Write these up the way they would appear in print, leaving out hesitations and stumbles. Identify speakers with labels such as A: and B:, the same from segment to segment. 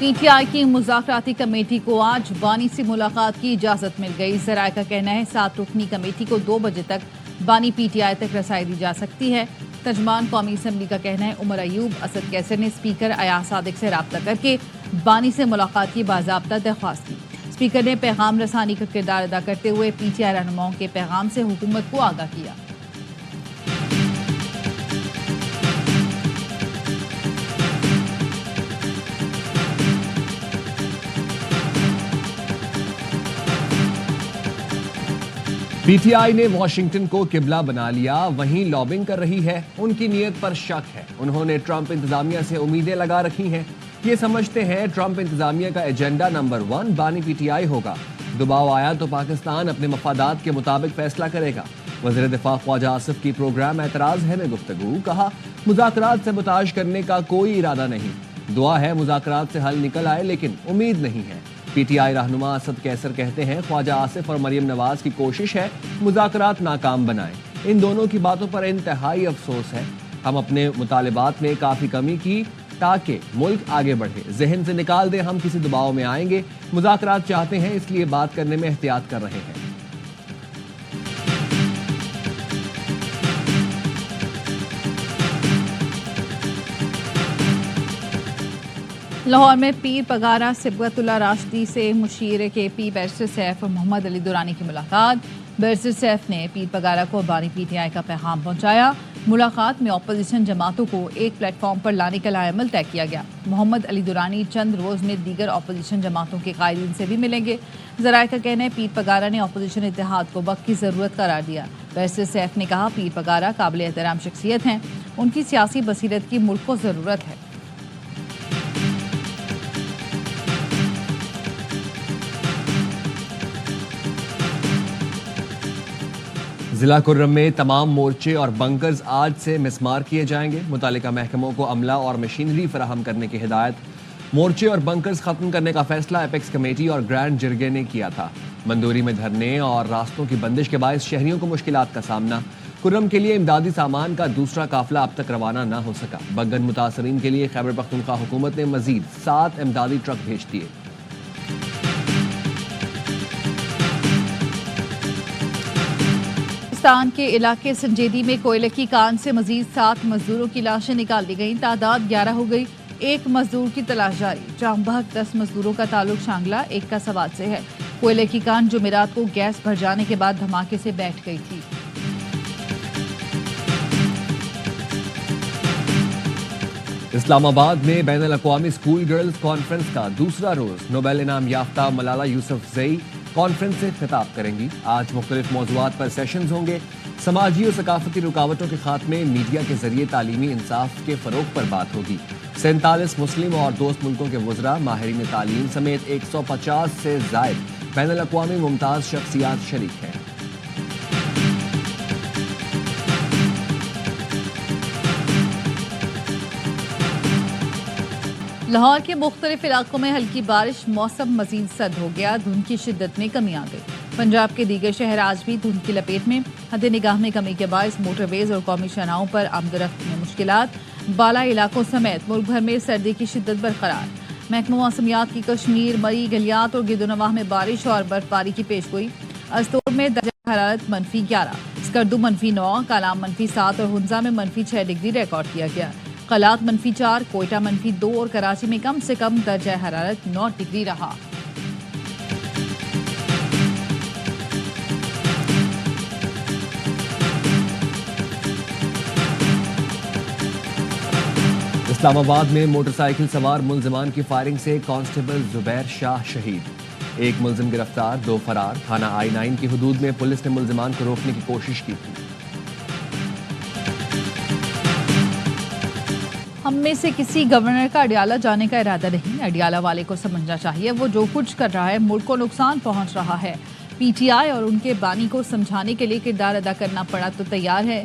A: P T I کی مذاکراتی committee کو آج بانی سے ملاقات کی اجازت مل گئی۔ ذرائع کا کہنا ہے 7 رکنی کمیٹی کو 2 بجے تک بانی پی ٹی آئی تک رسائی دی جا سکتی ہے۔ ترجمان قومی اسمبلی کا کہنا ہے عمر ایوب اسد کیسر نے اسپیکر ایاز صادق سے رابطہ کر کے بانی سے ملاقات کی باضابطہ درخواست کی۔ اسپیکر نے پیغام رسانی کا کردار ادا کرتے ہوئے پی ٹی آئی رہنماؤں کے پیغام سے حکومت کو آگاہ کیا۔
B: پی ٹی آئی نے واشنگٹن کو قبلہ بنا لیا، وہیں لابنگ کر رہی ہے۔ ان کی نیت پر شک ہے۔ انہوں نے ٹرمپ انتظامیہ سے امیدیں لگا رکھی ہیں۔ یہ سمجھتے ہیں ٹرمپ انتظامیہ کا ایجنڈا نمبر 1 بانی پی ٹی آئی ہوگا۔ دباؤ آیا تو پاکستان اپنے مفادات کے مطابق فیصلہ کرے گا۔ وزیر دفاع خواجہ آصف کی پروگرام اعتراض ہے میں گفتگو، کہا مذاکرات سے سبوتاژ کرنے کا کوئی ارادہ نہیں، دعا ہے مذاکرات سے حل نکل آئے لیکن امید نہیں ہے۔ پی ٹی آئی رہنما اسد کیسر کہتے ہیں خواجہ آصف اور مریم نواز کی کوشش ہے مذاکرات ناکام بنائیں۔ ان دونوں کی باتوں پر انتہائی افسوس ہے۔ ہم اپنے مطالبات میں کافی کمی کی تاکہ ملک آگے بڑھے، ذہن سے نکال دیں ہم کسی دباؤ میں آئیں گے، مذاکرات چاہتے ہیں اس لیے بات کرنے میں احتیاط کر رہے ہیں۔
A: لاہور میں پیر پگارا صبغت اللہ راشدی سے مشیر کے پی بیرسٹر سیف اور محمد علی دورانی کی ملاقات۔ بیرسٹر سیف نے پیر پگارا کو بانی پی ٹی آئی کا پیغام پہنچایا۔ ملاقات میں اپوزیشن جماعتوں کو ایک پلیٹ فارم پر لانے کا لائحہ عمل طے کیا گیا۔ محمد علی دورانی چند روز میں دیگر اپوزیشن جماعتوں کے قائدین سے بھی ملیں گے۔ ذرائع کا کہنا ہے پیر پگارا نے اپوزیشن اتحاد کو وقت کی ضرورت قرار دیا۔ بیرسٹر سیف نے کہا پیر پگارا قابل احترام شخصیت ہیں، ان کی سیاسی بصیرت کی ملک کو ضرورت ہے۔
B: ضلع کرم میں تمام مورچے اور بنکرز آج سے مسمار کیے جائیں گے۔ متعلقہ محکموں کو عملہ اور مشینری فراہم کرنے کی ہدایت۔ مورچے اور بنکرز ختم کرنے کا فیصلہ ایپیکس کمیٹی اور گرینڈ جرگے نے کیا تھا۔ مندوری میں دھرنے اور راستوں کی بندش کے باعث شہریوں کو مشکلات کا سامنا۔ کرم کے لیے امدادی سامان کا دوسرا قافلہ اب تک روانہ نہ ہو سکا۔ بگن متاثرین کے لیے خیبر پختونخوا حکومت نے مزید 7 امدادی ٹرک بھیج دیے۔
A: پاکستان کے علاقے سنجیدی میں کوئلے کی کان سے مزید 7 مزدوروں کی لاشیں نکال لی گئیں، تعداد 11 ہو گئی۔ ایک مزدور کی تلاش جاری۔ جام بحق 10 مزدوروں کا تعلق شانگلہ، ایک کا سوات سے ہے۔ کوئلے کی کان جمعرات کو گیس بھر جانے کے بعد دھماکے سے بیٹھ گئی تھی۔
B: اسلام آباد میں بین الاقوامی اسکول گرلز کانفرنس کا دوسرا روز نوبل انعام یافتہ ملالہ یوسف زئی کانفرنس سے خطاب کریں گی۔ آج مختلف موضوعات پر سیشنز ہوں گے۔ سماجی اور ثقافتی رکاوٹوں کے خاتمے، میڈیا کے ذریعے تعلیمی انصاف کے فروغ پر بات ہوگی۔ 47 مسلم اور دوست ملکوں کے وزراء، ماہرین تعلیم سمیت 150 سے زائد بین الاقوامی ممتاز شخصیات شریک ہیں۔
A: لاہور کے مختلف علاقوں میں ہلکی بارش، موسم مزید سرد ہو گیا، دھند کی شدت میں کمی آ گئی۔ پنجاب کے دیگر شہر آج بھی دھند کی لپیٹ میں۔ حد نگاہ میں کمی کے باعث موٹر ویز اور قومی شاہراہوں پر آمد و رفت میں مشکلات۔ بالا علاقوں سمیت ملک بھر میں سردی کی شدت برقرار۔ محکمہ موسمیات کی کشمیر، مری، گلیات اور گرد و نواح میں بارش اور برف باری کی پیش گوئی۔ استور میں درجہ حرارت -11، اسکردو -9، کالام -7 اور ہنزا میں -6 ڈگری ریکارڈ کیا گیا۔ قلات -4، کوئٹہ -2 اور کراچی میں کم سے کم درجہ حرارت 9 ڈگری رہا۔
B: اسلام آباد میں موٹر سائیکل سوار ملزمان کی فائرنگ سے کانسٹیبل زبیر شاہ شہید، ایک ملزم گرفتار، 2 فرار۔ تھانہ I-9 کی حدود میں پولیس نے ملزمان کو روکنے کی کوشش کی تھی۔
A: ہم میں سے کسی گورنر کا اڈیالہ جانے کا ارادہ نہیں۔ اڈیالہ والے کو سمجھنا چاہیے وہ جو کچھ کر رہا ہے ملک کو نقصان پہنچ رہا ہے۔ پی ٹی آئی اور ان کے بانی کو سمجھانے کے لیے کردار ادا کرنا پڑا تو تیار ہے۔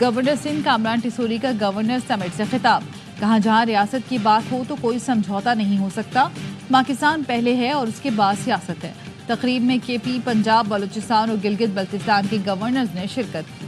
A: گورنر سندھ کامران ٹیسوری کا گورنر سمٹ سے خطاب، کہاں جہاں ریاست کی بات ہو تو کوئی سمجھوتا نہیں ہو سکتا۔ پاکستان پہلے ہے اور اس کے بعد سیاست ہے۔ تقریب میں کے پی، پنجاب، بلوچستان اور گلگت بلتستان کے گورنرز نے شرکت کی۔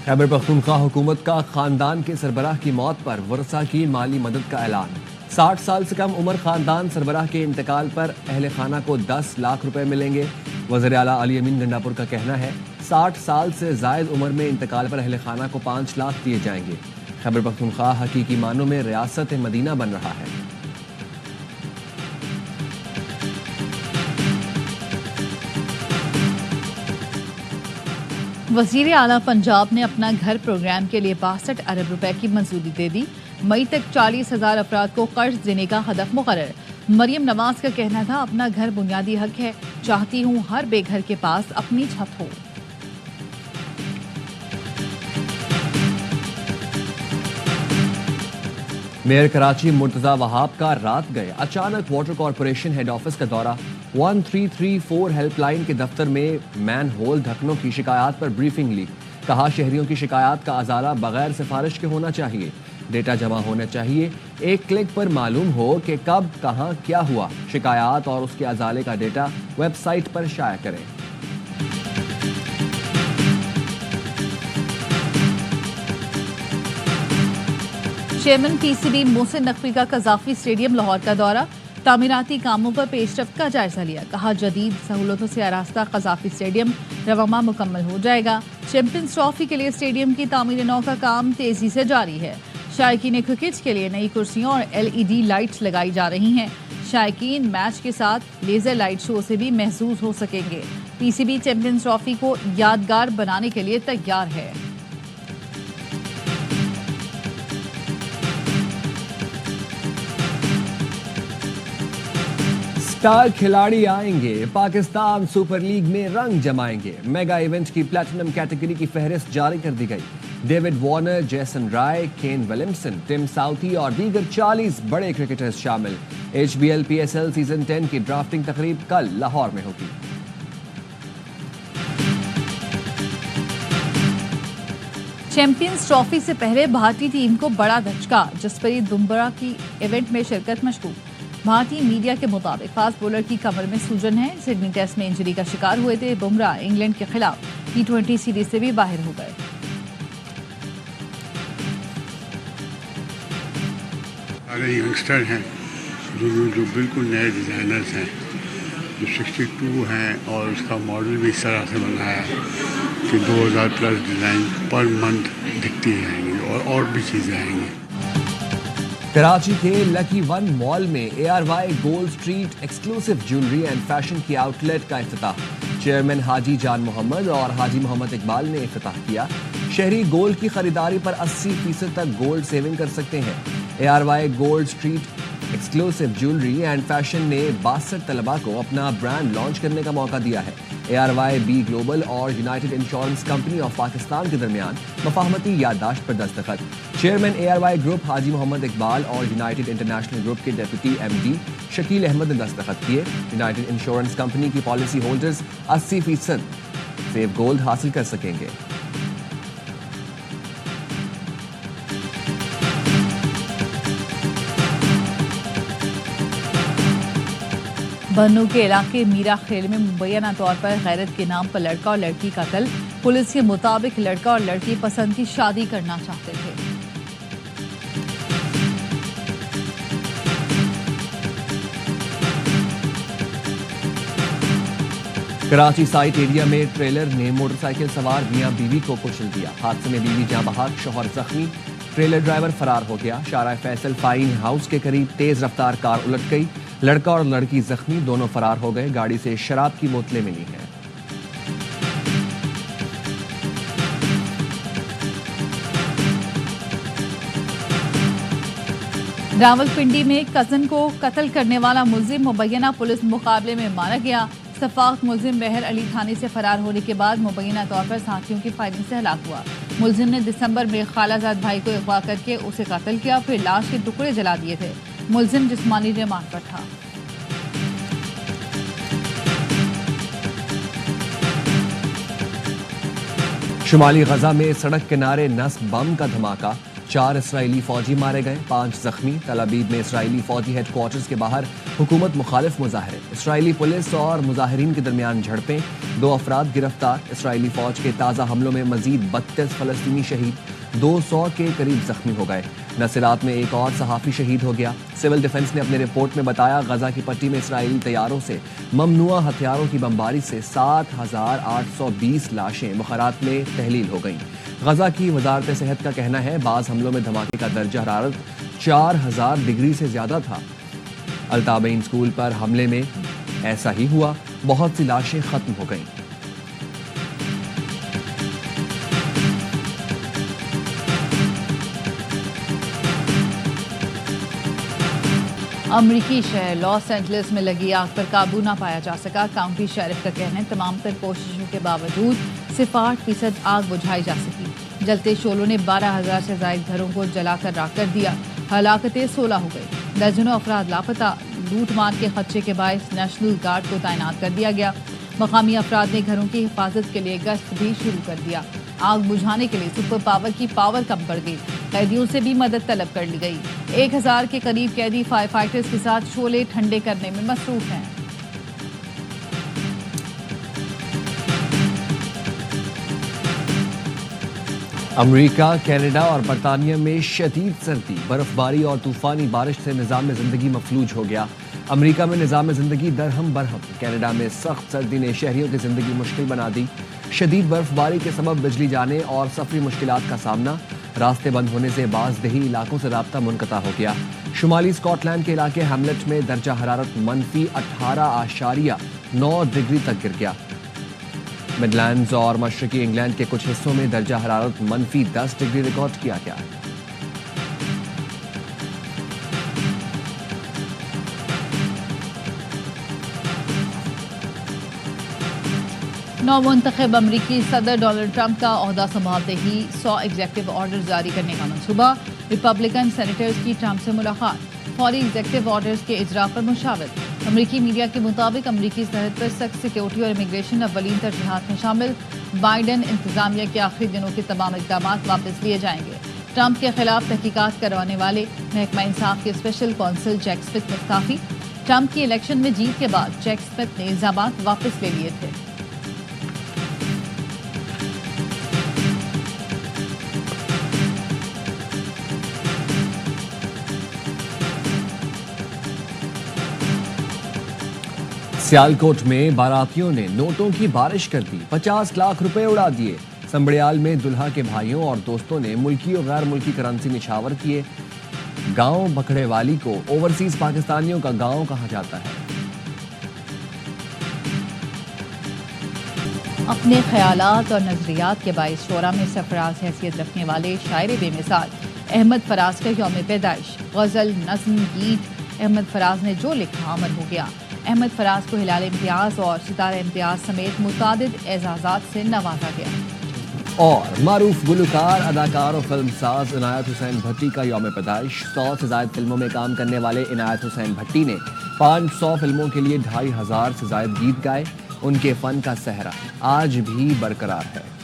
B: خیبر پختونخوا حکومت کا خاندان کے سربراہ کی موت پر ورثاء کی مالی مدد کا اعلان 60 سال سے کم عمر خاندان سربراہ کے انتقال پر اہل خانہ کو 10 لاکھ روپے ملیں گے وزیر اعلیٰ علی امین گنڈاپور کا کہنا ہے 60 سال سے زائد عمر میں انتقال پر اہل خانہ کو 5 لاکھ دیے جائیں گے خیبر پختونخوا حقیقی معنوں میں ریاست مدینہ بن رہا ہے
A: وزیر اعلیٰ پنجاب نے اپنا گھر پروگرام کے لیے 62 ارب روپے کی منظوری دے دی مئی تک 40,000 افراد کو قرض دینے کا ہدف مقرر مریم نواز کا کہنا تھا اپنا گھر بنیادی حق ہے چاہتی ہوں ہر بے گھر کے پاس اپنی چھت ہو
B: میئر کراچی مرتضی وہاب کا رات گئے اچانک واٹر کارپوریشن ہیڈ آفس کا دورہ 1334 ہیلپ لائن کے دفتر میں مین ہول ڈھکنوں کی شکایات پر بریفنگ لی کہا شہریوں کی شکایات کا ازالہ بغیر سفارش کے ہونا چاہیے ڈیٹا جمع ہونا چاہیے ایک کلک پر معلوم ہو کہ کب کہاں کیا ہوا شکایات اور اس کے ازالے کا ڈیٹا ویب سائٹ پر شائع کریں
A: chairman P C B Mohsin Naqvi کا قذافی اسٹیڈیم لاہور کا دورہ تعمیراتی کاموں پر پیش رفت کا جائزہ لیا کہا جدید سہولتوں سے آراستہ قذافی اسٹیڈیم رواں ماہ مکمل ہو جائے گا چیمپئنز ٹرافی کے لیے اسٹیڈیم کی تعمیر نو کا کام تیزی سے جاری ہے شائقین کرکٹ کے لیے نئی کرسیوں اور LED لائٹس لگائی جا رہی ہیں شائقین میچ کے ساتھ لیزر لائٹ شو سے بھی محظوظ ہو سکیں گے پی سی بی چیمپئنز ٹرافی کو یادگار بنانے کے لیے تیار ہے
B: اسٹار کھلاڑی آئیں گے پاکستان سپر لیگ میں رنگ جمائیں گے میگا ایونٹ کی پلیٹینم کیٹیگری کی فہرست جاری کر دی گئی ڈیوڈ وارنر جیسن رائے کین ولیمسن ٹم ساؤتھی اور دیگر 40 بڑے کرکٹرز شامل HBL PSL سیزن 10 کی ڈرافٹنگ تقریب کل لاہور میں ہوگی
A: چیمپئنز ٹرافی سے پہلے بھارتی ٹیم کو بڑا دھچکا جسپریت بمراہ کی ایونٹ میں شرکت مشکوک بھارتی میڈیا کے مطابق فاسٹ بولر کی کمر میں سوجن ہے سڈنی ٹیسٹ میں انجری کا شکار ہوئے تھے بمراہ انگلینڈ کے خلاف T20 سیریز سے بھی باہر ہو گئے
C: سارے ینگسٹر ہیں جو بالکل نئے ڈیزائنرز ہیں جو 62 ہیں اور اس کا ماڈل بھی اس طرح سے بنایا ہے کہ 2000+ ڈیزائن پر منتھ دکھتی رہیں گی اور بھی چیزیں آئیں گی
B: کراچی کے لکی ون مال میں ARY gold street exclusive jewellery and fashion کی آؤٹ لیٹ کا افتتاح چیئرمین حاجی جان محمد اور حاجی محمد اقبال نے افتتاح کیا شہری گولڈ کی خریداری پر 80% تک گولڈ سیونگ کر سکتے ہیں ARY gold street exclusive jewellery and fashion نے 62 طلباء کو اپنا برانڈ لانچ کرنے کا موقع دیا ہے ARY بی گلوبل اور United insurance company of Pakistan کے درمیان مفاہمتی یادداشت پر دستخط چیئرمین ARY گروپ حاجی محمد اقبال اور یونائٹڈ انٹرنیشنل گروپ کے ڈیپٹی MD شکیل احمد نے دستخط کیے یونائٹڈ انشورنس کمپنی کی پالیسی ہولڈرز 80% سیف گولڈ حاصل کر سکیں گے
A: بنو کے علاقے میرا خیل میں مبینہ طور پر غیرت کے نام پر لڑکا اور لڑکی کا قتل پولیس کے مطابق لڑکا اور لڑکی پسند کی شادی کرنا چاہتے تھے
B: کراچی سائٹ ایریا میں ٹریلر نے موٹر سائیکل سوار میاں بیوی کو کچل دیا حادثے میں بیوی جاں بحق شوہر زخمی ٹریلر ڈرائیور فرار ہو گیا شارع فیصل فائن ہاؤس کے قریب تیز رفتار کار الٹ گئی لڑکا اور لڑکی زخمی دونوں فرار ہو گئے گاڑی سے شراب کی بوتلیں ملی ہیں
A: راولپنڈی میں کزن کو قتل کرنے والا ملزم مبینہ پولیس مقابلے میں مارا گیا شفاق ملزم بہر علی تھانے سے فرار ہونے کے بعد مبینہ طور پر ساتھیوں کی فائرنگ سے ہلاک ہوا ملزم نے دسمبر میں خالہ زاد بھائی کو اغوا کر کے اسے قتل کیا پھر لاش کے ٹکڑے جلا دیے تھے ملزم جسمانی ریمانڈ پر تھا
B: شمالی غزہ میں سڑک کنارے نصب بم کا دھماکہ 4 اسرائیلی فوجی مارے گئے، 5 زخمی۔ تل ابیب میں اسرائیلی فوجی ہیڈ کوارٹرز کے باہر حکومت مخالف مظاہرے، اسرائیلی پولیس اور مظاہرین کے درمیان جھڑپیں، 2 افراد گرفتار۔ اسرائیلی فوج کے تازہ حملوں میں مزید 32 فلسطینی شہید، 200 کے قریب زخمی ہو گئے۔ نصرات میں ایک اور صحافی شہید ہو گیا۔ سول ڈیفنس نے اپنے رپورٹ میں بتایا غزہ کی پٹی میں اسرائیلی طیاروں سے ممنوعہ ہتھیاروں کی بمباری سے 7820 لاشیں بخارات میں تحلیل ہو گئیں۔ غزہ کی وزارت صحت کا کہنا ہے بعض حملوں میں دھماکے کا درجہ حرارت 4000 ڈگری سے زیادہ تھا۔ التابعین اسکول پر حملے میں ایسا ہی ہوا، بہت سی لاشیں ختم ہو گئیں۔
A: امریکی شہر لاس اینجلس میں لگی آگ پر قابو نہ پایا جا سکا۔ کاؤنٹی شیرف کا کہنا ہے تمام تر کوششوں کے باوجود 60% آگ بجھائی جا سکی۔ جلتے شعلوں نے 12000 سے زائد گھروں کو جلا کر راکھ کر دیا، ہلاکتیں 16 ہو گئی، درجنوں افراد لاپتہ۔ لوٹ مار کے خدشے کے باعث نیشنل گارڈ کو تعینات کر دیا گیا۔ مقامی افراد نے گھروں کی حفاظت کے لیے گشت بھی شروع کر دیا۔ آگ بجھانے کے لیے سپر پاور کی پاور کم پڑ گئی، قیدیوں سے بھی مدد طلب کر لی گئی۔ 1000 کے قریب قیدی فائر فائٹرز کے ساتھ شعلے ٹھنڈے کرنے میں مصروف ہیں۔
B: امریکہ، کینیڈا اور برطانیہ میں شدید سردی، برف باری اور طوفانی بارش سے نظام زندگی مفلوج ہو گیا۔ امریکہ میں نظام زندگی درہم برہم، کینیڈا میں سخت سردی نے شہریوں کی زندگی مشکل بنا دی۔ شدید برف باری کے سبب بجلی جانے اور سفری مشکلات کا سامنا، راستے بند ہونے سے بعض دیہی علاقوں سے رابطہ منقطع ہو گیا۔ شمالی اسکاٹ لینڈ کے علاقے ہیملٹ میں درجہ حرارت -18.9 ڈگری تک گر گیا۔ مڈ لینڈز اور مشرقی انگلینڈ کے کچھ حصوں میں درجہ حرارت -10 ڈگری ریکارڈ کیا گیا۔
A: نومنتخب امریکی صدر ڈونلڈ ٹرمپ کا عہدہ سنبھالتے ہی 100 ایگزیکٹو آرڈرز جاری کرنے کا منصوبہ، ریپبلکن سینیٹرز کی ٹرمپ سے ملاقات، فوری ایگزیکٹو آرڈرز کے اجرا پر مشاورت۔ امریکی میڈیا کے مطابق امریکی سرحد پر سخت سیکیورٹی اور امیگریشن اولین ترجیحات میں شامل۔ بائیڈن انتظامیہ کے آخری دنوں کے تمام اقدامات واپس لیے جائیں گے۔ ٹرمپ کے خلاف تحقیقات کروانے والے محکمہ انصاف کے اسپیشل کونسل جیک اسمتھ مستعفی۔ ٹرمپ کی الیکشن میں جیت کے بعد جیک اسمتھ نے الزامات واپس لے لیے تھے۔
B: سیالکوٹ میں باراتیوں نے نوٹوں کی بارش کر دی، 50 لاکھ روپے اڑا دیے۔ سنبڑیال میں دلہا کے بھائیوں اور دوستوں نے ملکی اور غیر ملکی کرنسی نچھاور کیے۔ گاؤں بکڑے والی کو اوورسیز پاکستانیوں کا گاؤں کہا جاتا ہے۔
A: اپنے خیالات اور نظریات کے باعث شعراء میں سرفراز حیثیت رکھنے والے شاعر بے مثال احمد فراز کا یوم پیدائش۔ غزل، نظم، گیت، احمد فراز نے جو لکھا امر ہو گیا۔ احمد فراز کو ہلال امتیاز اور ستارہ امتیاز سمیت متعدد اعزازات سے نوازا گیا۔
B: اور معروف گلوکار، اداکار اور فلم ساز عنایت حسین بھٹی کا یوم پیدائش۔ 100 سے زائد فلموں میں کام کرنے والے عنایت حسین بھٹی نے 500 فلموں کے لیے 2500 سے زائد گیت گائے۔ ان کے فن کا صحرا آج بھی برقرار ہے۔